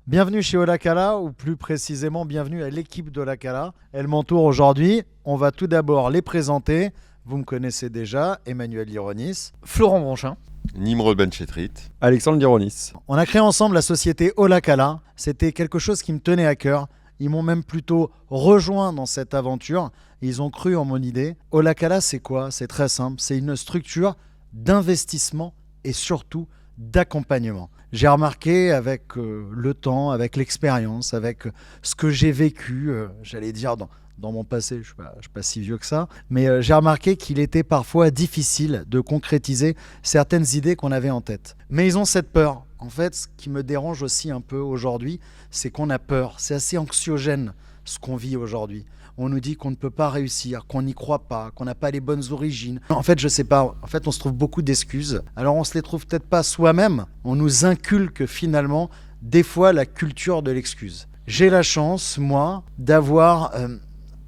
Bienvenue chez Olakala, ou plus précisément bienvenue à l'équipe d'Olakala. Elle m'entoure aujourd'hui. On va tout d'abord les présenter. Vous me connaissez déjà, Emmanuel Lironis. Florent Bronchin. Nimrod Benchetrit. Alexandre Lironis. On a créé ensemble la société Olakala. C'était quelque chose qui me tenait à cœur. Ils m'ont même plutôt rejoint dans cette aventure. Ils ont cru en mon idée. Olakala, c'est quoi? C'est très simple. C'est une structure d'investissement et surtout d'accompagnement. J'ai remarqué avec le temps, avec l'expérience, avec ce que j'ai vécu, j'allais dire dans mon passé, je ne suis pas si vieux que ça, mais j'ai remarqué qu'il était parfois difficile de concrétiser certaines idées qu'on avait en tête. Mais ils ont cette peur. En fait, ce qui me dérange aussi un peu aujourd'hui, c'est qu'on a peur. C'est assez anxiogène ce qu'on vit aujourd'hui. On nous dit qu'on ne peut pas réussir, qu'on n'y croit pas, qu'on n'a pas les bonnes origines. En fait, je sais pas. En fait, on se trouve beaucoup d'excuses. Alors, on se les trouve peut-être pas soi-même. On nous inculque finalement des fois la culture de l'excuse. J'ai la chance, moi, d'avoir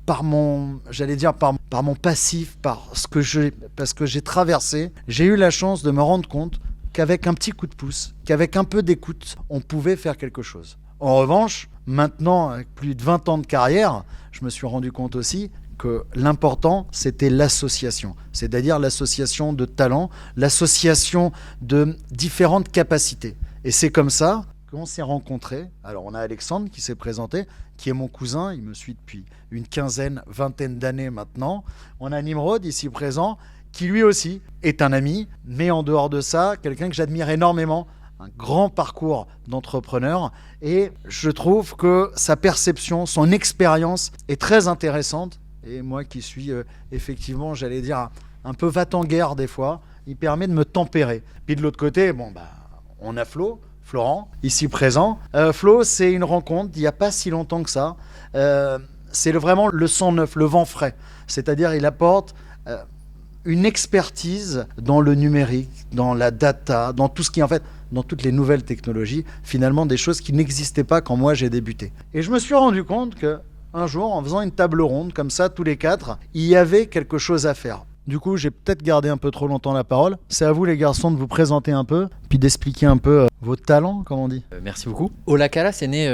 par mon passif, parce que j'ai traversé, j'ai eu la chance de me rendre compte qu'avec un petit coup de pouce, qu'avec un peu d'écoute, on pouvait faire quelque chose. En revanche, maintenant, avec plus de 20 ans de carrière, je me suis rendu compte aussi que l'important, c'était l'association. C'est-à-dire l'association de talents, l'association de différentes capacités. Et c'est comme ça qu'on s'est rencontrés. Alors, on a Alexandre qui s'est présenté, qui est mon cousin. Il me suit depuis une vingtaine d'années maintenant. On a Nimrod, ici présent, qui lui aussi est un ami. Mais en dehors de ça, quelqu'un que j'admire énormément, un grand parcours d'entrepreneur, et je trouve que sa perception, son expérience est très intéressante. Et moi qui suis effectivement, j'allais dire, un peu va-t-en-guerre des fois, il permet de me tempérer. Puis de l'autre côté, on a Florent, ici présent. Flo, c'est une rencontre il n'y a pas si longtemps que ça. C'est vraiment le sang neuf, le vent frais. C'est-à-dire il apporte une expertise dans le numérique, dans la data, dans tout ce qui en fait, dans toutes les nouvelles technologies, finalement des choses qui n'existaient pas quand moi j'ai débuté. Et je me suis rendu compte que un jour, en faisant une table ronde comme ça, tous les quatre, il y avait quelque chose à faire. Du coup, j'ai peut-être gardé un peu trop longtemps la parole. C'est à vous les garçons de vous présenter un peu, puis d'expliquer un peu vos talents, comme on dit. Merci beaucoup. Olakala, c'est né,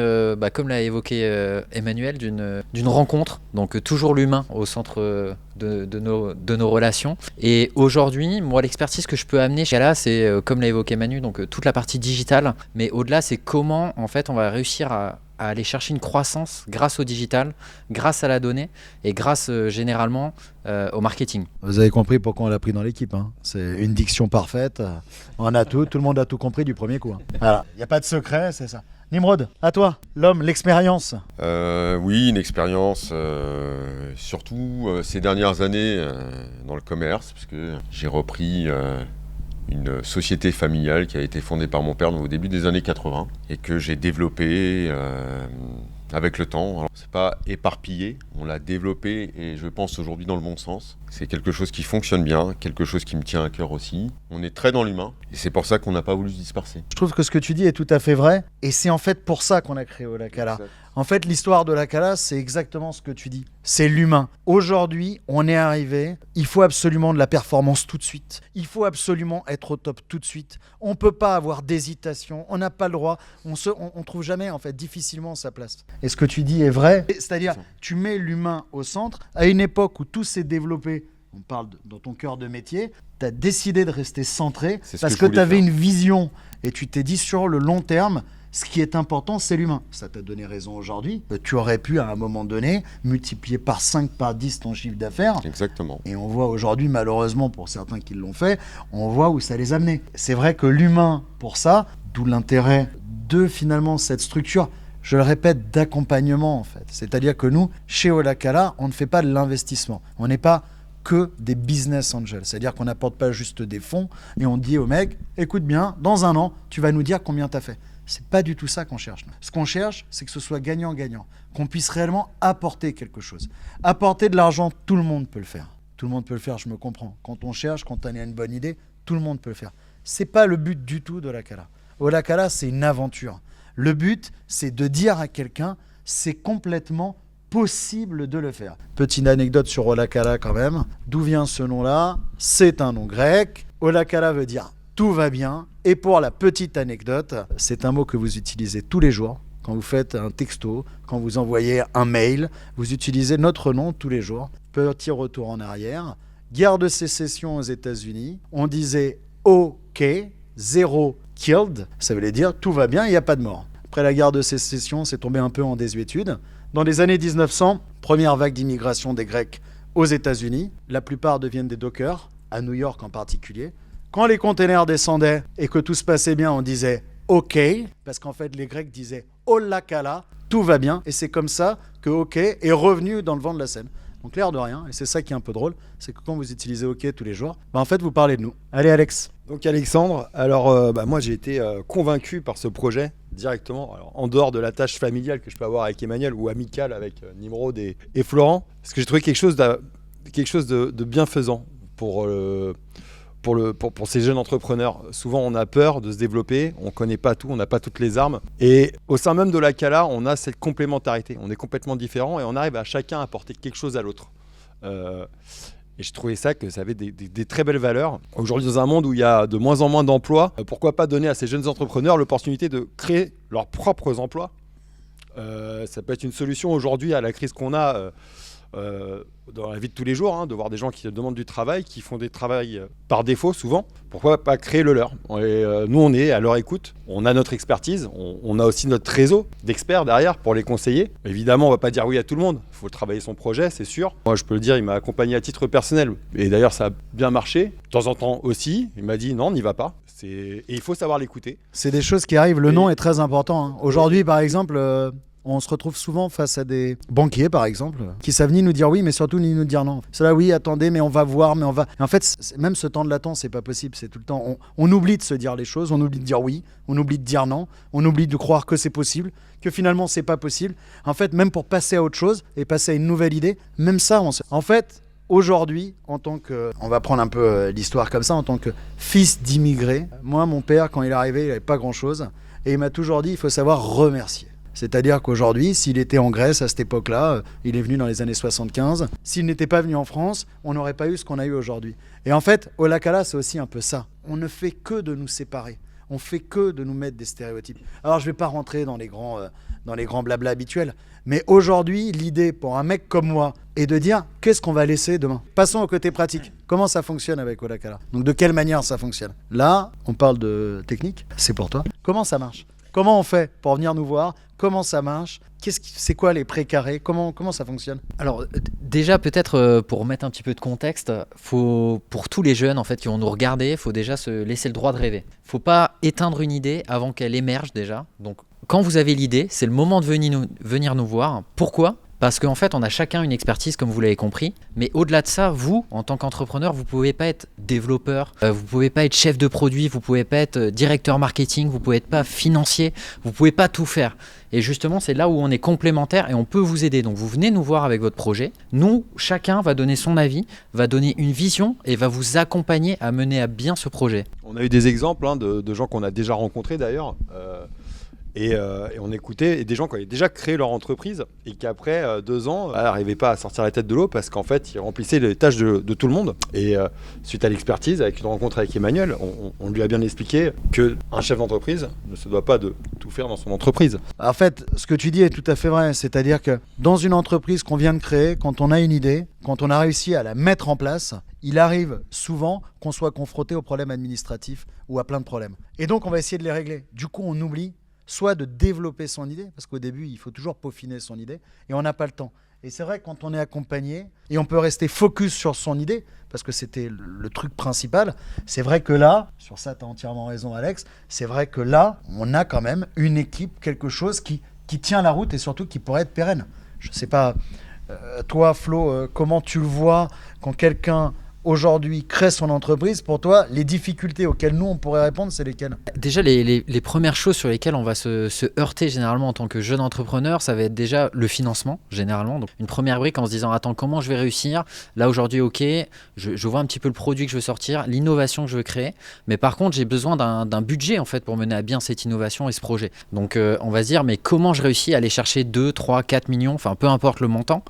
comme l'a évoqué Emmanuel, d'une rencontre. Donc toujours l'humain au centre de nos relations. Et aujourd'hui, moi, l'expertise que je peux amener chez Olakala, c'est, comme l'a évoqué Manu, donc toute la partie digitale. Mais au-delà, c'est comment, en fait, on va réussir à aller chercher une croissance grâce au digital, grâce à la donnée et grâce généralement au marketing. Vous avez compris pourquoi on l'a pris dans l'équipe. Hein. C'est une diction parfaite. On a tout le monde a tout compris du premier coup. Hein. Voilà, il n'y a pas de secret, c'est ça. Nimrod, à toi, l'homme, l'expérience. Oui, une expérience, surtout ces dernières années dans le commerce, puisque j'ai repris une société familiale qui a été fondée par mon père au début des années 80 et que j'ai développée avec le temps. Alors, c'est pas éparpillé, on l'a développé et je pense aujourd'hui dans le bon sens. C'est quelque chose qui fonctionne bien, quelque chose qui me tient à cœur aussi. On est très dans l'humain et c'est pour ça qu'on n'a pas voulu se disperser. Je trouve que ce que tu dis est tout à fait vrai et c'est en fait pour ça qu'on a créé Olakala. Exact. En fait, l'histoire de Olakala, c'est exactement ce que tu dis. C'est l'humain. Aujourd'hui, on est arrivé, il faut absolument de la performance tout de suite. Il faut absolument être au top tout de suite. On ne peut pas avoir d'hésitation, on n'a pas le droit. On trouve jamais, en fait, difficilement sa place. Et ce que tu dis est vrai. C'est-à-dire, tu mets l'humain au centre. À une époque où tout s'est développé, on parle dans ton cœur de métier, tu as décidé de rester centré parce que tu avais une vision et tu t'es dit sur le long terme, ce qui est important, c'est l'humain. Ça t'a donné raison aujourd'hui. Tu aurais pu, à un moment donné, multiplier par 5, par 10 ton chiffre d'affaires. Exactement. Et on voit aujourd'hui, malheureusement, pour certains qui l'ont fait, on voit où ça les a amenés. C'est vrai que l'humain, pour ça, d'où l'intérêt de, finalement, cette structure, je le répète, d'accompagnement, en fait. C'est-à-dire que nous, chez Olakala, on ne fait pas de l'investissement. On n'est pas que des business angels. C'est-à-dire qu'on n'apporte pas juste des fonds et on dit au mec, écoute bien, dans un an, tu vas nous dire combien tu as fait. C'est pas du tout ça qu'on cherche. Ce qu'on cherche, c'est que ce soit gagnant-gagnant, qu'on puisse réellement apporter quelque chose. Apporter de l'argent, tout le monde peut le faire. Tout le monde peut le faire, je me comprends. Quand on cherche, quand on a une bonne idée, tout le monde peut le faire. C'est pas le but du tout d'Olakala. Olakala, c'est une aventure. Le but, c'est de dire à quelqu'un, c'est complètement possible de le faire. Petite anecdote sur Olakala quand même. D'où vient ce nom-là? C'est un nom grec. Olakala veut dire tout va bien. Et pour la petite anecdote, c'est un mot que vous utilisez tous les jours quand vous faites un texto, quand vous envoyez un mail, vous utilisez notre nom tous les jours. Petit retour en arrière. Guerre de sécession aux États-Unis, on disait OK, zéro killed, ça voulait dire tout va bien, il n'y a pas de mort. Après la guerre de sécession, c'est tombé un peu en désuétude. Dans les années 1900, première vague d'immigration des Grecs aux États-Unis, la plupart deviennent des dockers, à New York en particulier. Quand les containers descendaient et que tout se passait bien, on disait OK, parce qu'en fait les Grecs disaient Ola kala, tout va bien, et c'est comme ça que OK est revenu dans le vent de la scène. Donc l'air de rien, et c'est ça qui est un peu drôle, c'est que quand vous utilisez OK tous les jours, en fait vous parlez de nous. Allez Alex. Donc Alexandre, alors moi j'ai été convaincu par ce projet directement, alors, en dehors de la tâche familiale que je peux avoir avec Emmanuel ou amicale avec Nimrod et Florent, parce que j'ai trouvé quelque chose de bienfaisant pour ces jeunes entrepreneurs. Souvent on a peur de se développer, on ne connaît pas tout, on n'a pas toutes les armes, et au sein même de la Cala, on a cette complémentarité, on est complètement différents et on arrive à chacun apporter quelque chose à l'autre. Et je trouvais que ça avait des très belles valeurs. Aujourd'hui, dans un monde où il y a de moins en moins d'emplois, pourquoi pas donner à ces jeunes entrepreneurs l'opportunité de créer leurs propres emplois. Ça peut être une solution aujourd'hui à la crise qu'on a dans la vie de tous les jours, de voir des gens qui demandent du travail, qui font des travails par défaut souvent. Pourquoi pas créer le leur? Et nous, on est à leur écoute, on a notre expertise, on a aussi notre réseau d'experts derrière pour les conseiller. Évidemment, on ne va pas dire oui à tout le monde, il faut travailler son projet, c'est sûr. Moi, je peux le dire, il m'a accompagné à titre personnel, et d'ailleurs, ça a bien marché. De temps en temps aussi, il m'a dit non, n'y va pas. Et il faut savoir l'écouter. C'est des choses qui arrivent, le nom est très important. Aujourd'hui, par exemple... on se retrouve souvent face à des banquiers, par exemple, qui savent ni nous dire oui, mais surtout ni nous dire non. C'est là, oui, attendez, mais on va voir, mais on va... Et en fait, même ce temps de latence, c'est pas possible. C'est tout le temps... On oublie de se dire les choses, on oublie de dire oui, on oublie de dire non, on oublie de croire que c'est possible, que finalement, c'est pas possible. En fait, même pour passer à autre chose et passer à une nouvelle idée, même ça, En fait, aujourd'hui, en tant que... On va prendre un peu l'histoire comme ça, en tant que fils d'immigré, moi, mon père, quand il est arrivé, il n'avait pas grand-chose. Et il m'a toujours dit, il faut savoir remercier. C'est-à-dire qu'aujourd'hui, s'il était en Grèce à cette époque-là, il est venu dans les années 75, s'il n'était pas venu en France, on n'aurait pas eu ce qu'on a eu aujourd'hui. Et en fait, Ola kala, c'est aussi un peu ça. On ne fait que de nous séparer. On fait que de nous mettre des stéréotypes. Alors, je ne vais pas rentrer dans les grands blabla habituels, mais aujourd'hui, l'idée pour un mec comme moi est de dire qu'est-ce qu'on va laisser demain. Passons au côté pratique. Comment ça fonctionne avec Ola kala? Donc, de quelle manière ça fonctionne? Là, on parle de technique, c'est pour toi. Comment ça marche? Comment on fait pour venir nous voir? Comment ça marche? C'est quoi les précarés? Comment ça fonctionne? Alors déjà peut-être pour mettre un petit peu de contexte, pour tous les jeunes en fait qui vont nous regarder, il faut déjà se laisser le droit de rêver. Faut pas éteindre une idée avant qu'elle émerge déjà. Donc quand vous avez l'idée, c'est le moment de venir nous voir. Pourquoi ? Parce qu'en fait, on a chacun une expertise, comme vous l'avez compris. Mais au-delà de ça, vous, en tant qu'entrepreneur, vous ne pouvez pas être développeur, vous ne pouvez pas être chef de produit, vous ne pouvez pas être directeur marketing, vous ne pouvez pas financier, vous ne pouvez pas tout faire. Et justement, c'est là où on est complémentaires et on peut vous aider. Donc, vous venez nous voir avec votre projet. Nous, chacun va donner son avis, va donner une vision et va vous accompagner à mener à bien ce projet. On a eu des exemples de gens qu'on a déjà rencontrés d'ailleurs. Et on écoutait des gens qui avaient déjà créé leur entreprise et qui après 2 ans n'arrivaient pas à sortir la tête de l'eau parce qu'en fait ils remplissaient les tâches de tout le monde. Et suite à l'expertise, avec une rencontre avec Emmanuel, on lui a bien expliqué qu'un chef d'entreprise ne se doit pas de tout faire dans son entreprise. En fait, ce que tu dis est tout à fait vrai. C'est-à-dire que dans une entreprise qu'on vient de créer, quand on a une idée, quand on a réussi à la mettre en place, il arrive souvent qu'on soit confronté aux problèmes administratifs ou à plein de problèmes. Et donc on va essayer de les régler. Du coup, on oublie soit de développer son idée, parce qu'au début, il faut toujours peaufiner son idée, et on n'a pas le temps. Et c'est vrai que quand on est accompagné, et on peut rester focus sur son idée, parce que c'était le truc principal, c'est vrai que là, sur ça, tu as entièrement raison Alex, c'est vrai que là, on a quand même une équipe, quelque chose qui tient la route, et surtout qui pourrait être pérenne. Je ne sais pas, toi Flo, comment tu le vois quand quelqu'un... aujourd'hui crée son entreprise, pour toi, les difficultés auxquelles nous, on pourrait répondre, c'est lesquelles? Déjà, les premières choses sur lesquelles on va se heurter généralement en tant que jeune entrepreneur, ça va être déjà le financement, généralement. Donc, une première brique en se disant, attends, comment je vais réussir? Là, aujourd'hui, ok, je vois un petit peu le produit que je veux sortir, l'innovation que je veux créer. Mais par contre, j'ai besoin d'un budget, en fait, pour mener à bien cette innovation et ce projet. Donc, on va se dire, mais comment je réussis à aller chercher 2, 3, 4 millions, enfin, peu importe le montant,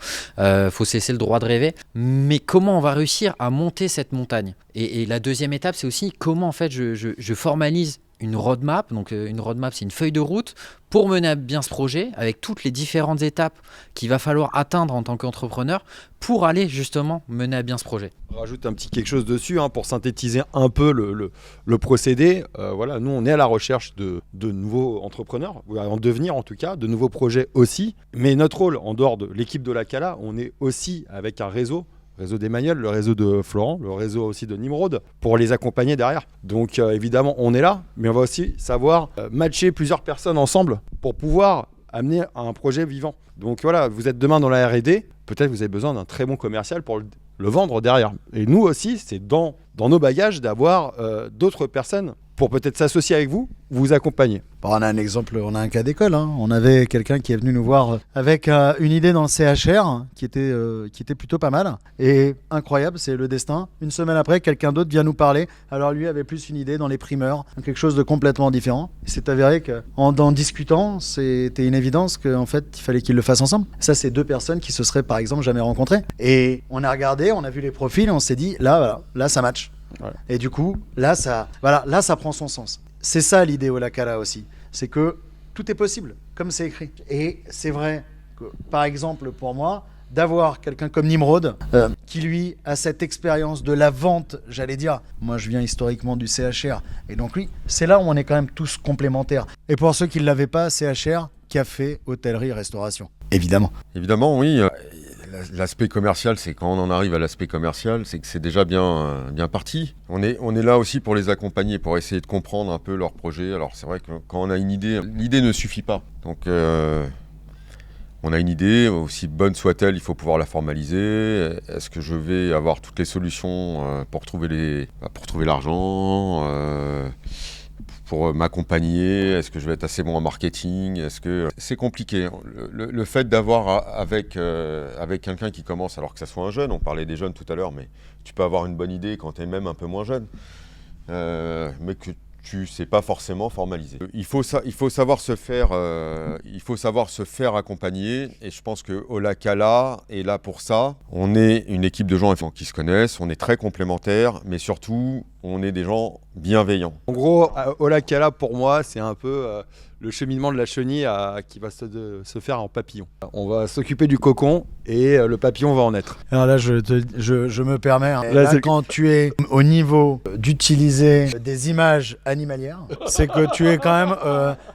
faut se laisser le droit de rêver. Mais comment on va réussir à monter cette montagne? Et la deuxième étape, c'est aussi comment en fait je formalise une roadmap. Donc une roadmap, c'est une feuille de route pour mener à bien ce projet avec toutes les différentes étapes qu'il va falloir atteindre en tant qu'entrepreneur pour aller justement mener à bien ce projet. On rajoute un petit quelque chose dessus pour synthétiser un peu le procédé. Voilà, nous, on est à la recherche de nouveaux entrepreneurs, en devenir en tout cas, de nouveaux projets aussi. Mais notre rôle, en dehors de l'équipe d'Olakala, on est aussi avec un réseau d'Emmanuel, le réseau de Florent, le réseau aussi de Nimrod, pour les accompagner derrière. Donc évidemment, on est là, mais on va aussi savoir matcher plusieurs personnes ensemble pour pouvoir amener à un projet vivant. Donc voilà, vous êtes demain dans la R&D, peut-être vous avez besoin d'un très bon commercial pour le vendre derrière. Et nous aussi, c'est dans nos bagages d'avoir d'autres personnes pour peut-être s'associer avec vous, vous accompagner. Bon, on a un exemple, on a un cas d'école. On avait quelqu'un qui est venu nous voir avec une idée dans le CHR qui était plutôt pas mal. Et incroyable, c'est le destin. Une semaine après, quelqu'un d'autre vient nous parler. Alors lui avait plus une idée dans les primeurs, quelque chose de complètement différent. Il s'est avéré qu'en discutant, c'était une évidence qu'en fait, il fallait qu'ils le fassent ensemble. Ça, c'est deux personnes qui se seraient par exemple jamais rencontrées. Et on a regardé, on a vu les profils et on s'est dit, là ça match. Voilà. Et du coup, là ça prend son sens. C'est ça l'idée Olakala aussi, c'est que tout est possible, comme c'est écrit. Et c'est vrai que, par exemple, pour moi, d'avoir quelqu'un comme Nimrod, qui lui a cette expérience de la vente, j'allais dire, moi je viens historiquement du CHR, et donc lui, c'est là où on est quand même tous complémentaires. Et pour ceux qui ne l'avaient pas, CHR, café, hôtellerie, restauration. Évidemment. Évidemment, oui. L'aspect commercial, c'est quand on en arrive à l'aspect commercial, c'est que c'est déjà bien parti. On est là aussi pour les accompagner, pour essayer de comprendre un peu leur projet. Alors c'est vrai que quand on a une idée, l'idée ne suffit pas. Donc on a une idée, aussi bonne soit-elle, il faut pouvoir la formaliser. Est-ce que je vais avoir toutes les solutions pour trouver l'argent, pour m'accompagner? Est-ce que je vais être assez bon en marketing? Est-ce que c'est compliqué? Le fait d'avoir avec quelqu'un qui commence, alors que ça soit un jeune, on parlait des jeunes tout à l'heure, mais tu peux avoir une bonne idée quand tu es même un peu moins jeune, mais que tu ne sais pas forcément formaliser. Il faut savoir se faire accompagner, et je pense que Olakala est là pour ça. On est une équipe de gens qui se connaissent, on est très complémentaires, mais surtout on est des gens bienveillants. En gros, Olakala pour moi, c'est un peu le cheminement de la chenille qui va se faire en papillon. On va s'occuper du cocon et le papillon va en naître. Alors là, je me permets, là, quand tu es au niveau d'utiliser des images animalières, c'est que tu es quand même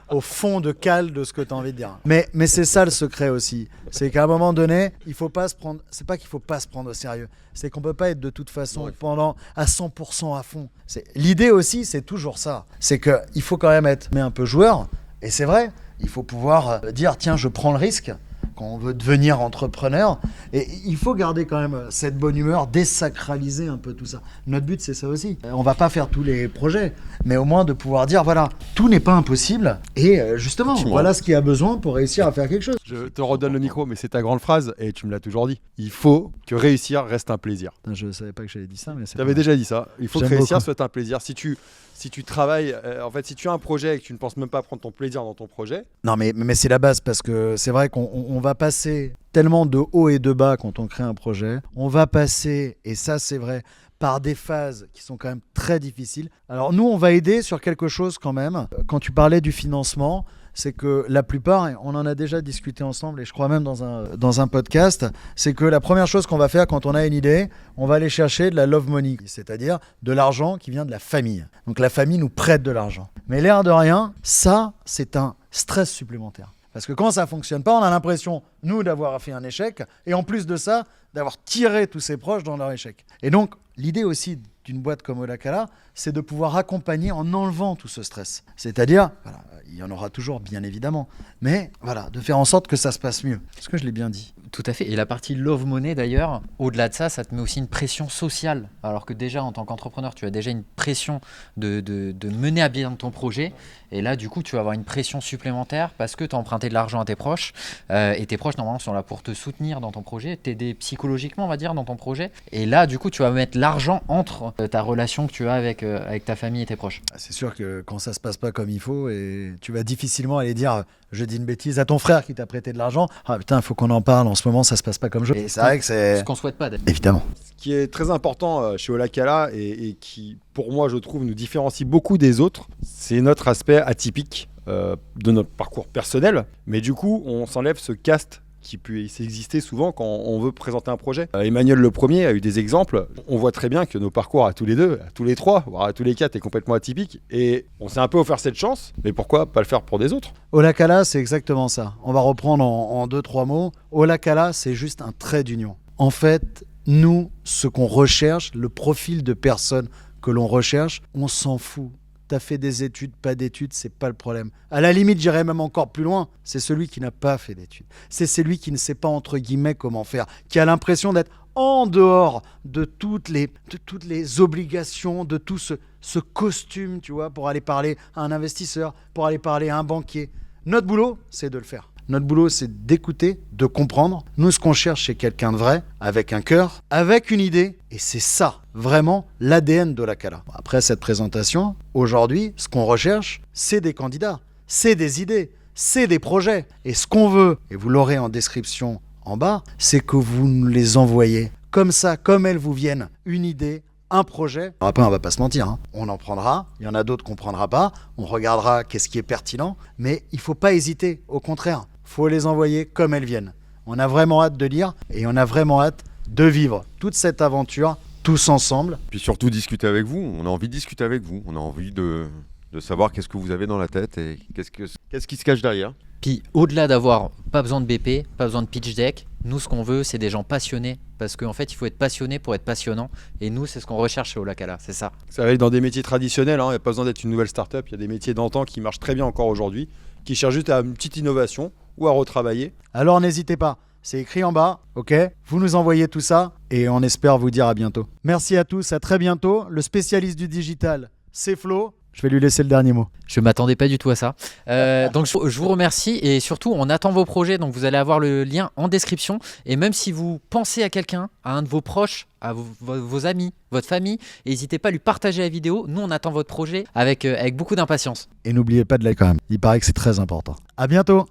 au fond de cale de ce que tu as envie de dire. Mais c'est ça le secret aussi. C'est qu'à un moment donné, il faut pas se prendre. C'est pas qu'il faut pas se prendre au sérieux. C'est qu'on peut pas être de toute façon pendant à 100% à fond. L'idée aussi, c'est toujours ça. C'est qu'il faut quand même être un peu joueur. Et c'est vrai, il faut pouvoir dire tiens, je prends le risque quand on veut devenir entrepreneur. Et il faut garder quand même cette bonne humeur, désacraliser un peu tout ça. Notre but, c'est ça aussi. On va pas faire tous les projets, mais au moins de pouvoir dire voilà, tout n'est pas impossible. Et justement, voilà ce qu'il y a besoin pour réussir à faire quelque chose. Je te redonne le micro, mais c'est ta grande phrase et tu me l'as toujours dit. Il faut que réussir reste un plaisir. Je savais pas que j'avais dit ça, mais c'est. Tu avais déjà dit ça. Il faut que réussir soit un plaisir. Si tu travailles, en fait, si tu as un projet et que tu ne penses même pas prendre ton plaisir dans ton projet. Non, mais c'est la base parce que c'est vrai qu'on va passer tellement de hauts et de bas quand on crée un projet. On va passer, et ça c'est vrai, par des phases qui sont quand même très difficiles. Alors nous, on va aider sur quelque chose quand même. Quand tu parlais du financement, c'est que la plupart, et on en a déjà discuté ensemble et je crois même dans un podcast, c'est que la première chose qu'on va faire quand on a une idée, on va aller chercher de la love money, c'est-à-dire de l'argent qui vient de la famille. Donc la famille nous prête de l'argent. Mais l'air de rien, ça, c'est un stress supplémentaire. Parce que quand ça ne fonctionne pas, on a l'impression, nous, d'avoir fait un échec et en plus de ça, d'avoir tiré tous ses proches dans leur échec. Et donc, l'idée aussi d'une boîte comme Olakala, c'est de pouvoir accompagner en enlevant tout ce stress. C'est-à-dire, voilà, il y en aura toujours bien évidemment, mais voilà, de faire en sorte que ça se passe mieux. Est-ce que je l'ai bien dit ? Tout à fait. Et la partie love money d'ailleurs, au-delà de ça, ça te met aussi une pression sociale. Alors que déjà en tant qu'entrepreneur, tu as déjà une pression de mener à bien ton projet. Et là, du coup, tu vas avoir une pression supplémentaire parce que tu as emprunté de l'argent à tes proches. Et tes proches, normalement, sont là pour te soutenir dans ton projet, t'aider psychologiquement, on va dire, dans ton projet. Et là, du coup, tu vas mettre l'argent entre ta relation que tu as avec ta famille et tes proches. C'est sûr que quand ça se passe pas comme il faut, et tu vas difficilement aller dire je dis une bêtise, à ton frère qui t'a prêté de l'argent. Ah putain, il faut qu'on en parle, en ce moment ça se passe pas comme je. Et c'est vrai que c'est. Ce qu'on souhaite pas d'être. Évidemment. Ce qui est très important chez Olakala et qui, pour moi, je trouve, nous différencie beaucoup des autres, c'est notre aspect atypique de notre parcours personnel. Mais du coup, on s'enlève ce caste qui peut exister souvent quand on veut présenter un projet. Emmanuel le premier a eu des exemples. On voit très bien que nos parcours à tous les deux, à tous les trois, voire à tous les quatre est complètement atypique. Et on s'est un peu offert cette chance, mais pourquoi pas le faire pour des autres? Olakala, c'est exactement ça. On va reprendre en 2-3 mots. Olakala, c'est juste un trait d'union. En fait, nous, ce qu'on recherche, le profil de personne que l'on recherche, on s'en fout. T'as fait des études, pas d'études, c'est pas le problème. À la limite, j'irais même encore plus loin. C'est celui qui n'a pas fait d'études. C'est celui qui ne sait pas, entre guillemets, comment faire, qui a l'impression d'être en dehors de toutes les obligations, de tout ce costume, tu vois, pour aller parler à un investisseur, pour aller parler à un banquier. Notre boulot, c'est de le faire. Notre boulot, c'est d'écouter, de comprendre. Nous, ce qu'on cherche, c'est quelqu'un de vrai, avec un cœur, avec une idée. Et c'est ça, vraiment, l'ADN d'Olakala. Après cette présentation, aujourd'hui, ce qu'on recherche, c'est des candidats, c'est des idées, c'est des projets. Et ce qu'on veut, et vous l'aurez en description en bas, c'est que vous nous les envoyez comme ça, comme elles vous viennent. Une idée, un projet. Après, on va pas se mentir, hein. On en prendra, il y en a d'autres qu'on prendra pas, on regardera qu'est-ce qui est pertinent, mais il faut pas hésiter, au contraire, faut les envoyer comme elles viennent. On a vraiment hâte de lire et on a vraiment hâte de vivre toute cette aventure tous ensemble. Puis surtout discuter avec vous, on a envie de discuter avec vous, on a envie de savoir qu'est-ce que vous avez dans la tête et qu'est-ce qui se cache derrière. Puis au-delà d'avoir pas besoin de BP, pas besoin de pitch deck, nous ce qu'on veut c'est des gens passionnés parce qu'en fait il faut être passionné pour être passionnant et nous c'est ce qu'on recherche chez Olakala, c'est ça. Ça va aller dans des métiers traditionnels, il n'y a pas besoin d'être une nouvelle start-up, il y a des métiers d'antan qui marchent très bien encore aujourd'hui, qui cherchent juste à une petite innovation ou à retravailler. Alors n'hésitez pas, c'est écrit en bas, ok? Vous nous envoyez tout ça et on espère vous dire à bientôt. Merci à tous, à très bientôt. Le spécialiste du digital, c'est Flo. Je vais lui laisser le dernier mot. Je m'attendais pas du tout à ça. Donc je vous remercie et surtout on attend vos projets. Donc vous allez avoir le lien en description. Et même si vous pensez à quelqu'un, à un de vos proches, à vos amis, votre famille, n'hésitez pas à lui partager la vidéo. Nous on attend votre projet avec beaucoup d'impatience. Et n'oubliez pas de liker quand même. Il paraît que c'est très important. À bientôt.